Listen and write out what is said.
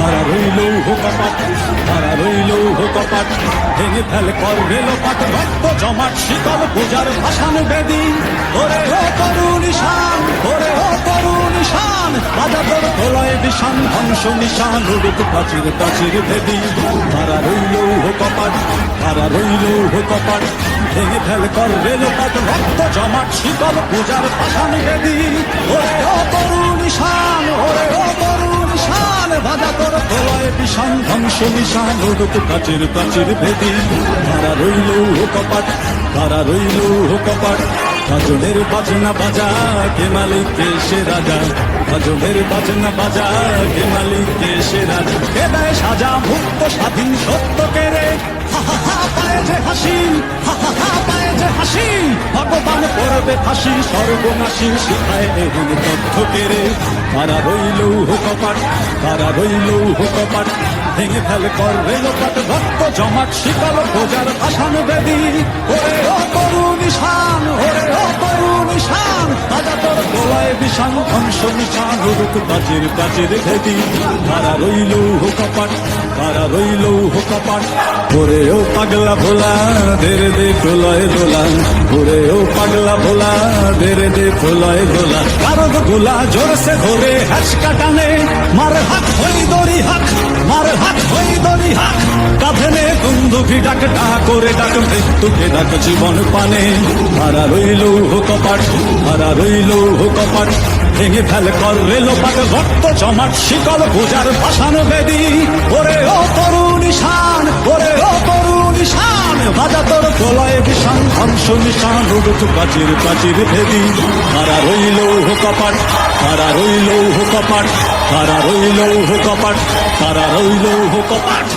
তারা রইল কপাট, তারা রইল কপাট, ভেঙে ফেল কর রেলোপাট, রক্ত জমাট শীতল পূজার ভাসান বেদি। ওরে ও তরুণ ঈশান, ওরে ও তরুণ ঈশান, বাজা তোর প্রলয় বিষান, ধ্বংস নিশান, উড়ুক প্রাচীর প্রাচীর ভেদি। তারা রইল কপাট, তারা রইল কপাট, ভেঙে ফেল কর রেলোপাট, রক্ত জমাট শীতল পূজার ভাসান বেদি। ওরে ও তরুণ ঈশান, ওরে ও তরুণ ঈশান, বাজা তোর প্রলয় বিষান, ধ্বংস নিশান, উড়ুক প্রাচীর প্রাচীর ভেদি। তারা রইল কপাট, তারা রইল কপাট, গাজনের বাজনা বাজা, কে মালিক কে সে রাজা। গাজনের বাজনা বাজা, কে মালিক কে সে রাজা। কে দেয় সাজা মুক্ত স্বাধীন সত্য কে রে, হা হা হা পায়ে যে হাসি, হা হা হা পায়ে যে হাসি। ভগবান করবে ফাঁসি সর্বনাশী, শিখায় এদিন তথ্য কে রে। তারা রইল কপাট, তারা রইল কপাট, ভেঙে ফেল কর রেলোপাট, রক্ত জমাট শীতল পূজার ভাসান বেদি। ওরে ও তরুণ ঈশান, ওরে ও তরুণ ঈশান, বাজা তোর প্রলয় বিষান, ধ্বংস নিশান, উড়ুক প্রাচীর প্রাচীর ভেদি। তারা রইল কপাট, তারা রইল কপাট। ওরে ও পাগলা ভোলা, দেরে দে প্রলয় দোলা। ওরে ও পাগলা ভোলা, দেরে দে প্রলয় দোলা। কারদ গোলা জোরসে ধরে হ্যাচকা টানে, মার হাত হই দড়ি হাক, মার হাত হই দড়ি হাক। কাঁধে নে বন্ধুকি ডাক, ডাক করে ডাক মৃত্যুকে ডাক জীবন পানে। তারা রইল কপাট, তারা রইল কপাট, ভেঙে ফেল কর রেলোপাট, রক্ত জমাট শীতল পূজার ভাসান বেদি। ওরে ও তরুণ ঈশান, ওরে ও তরুণ ঈশান, বাজা তোর প্রলয় বিষান, ধ্বংস নিশান, উড়ুক প্রাচীর প্রাচীর ভেদি। তারা রইল কপাট, তারা রইল কপাট, তারা রইল কপাট, তারা রইল কপাট।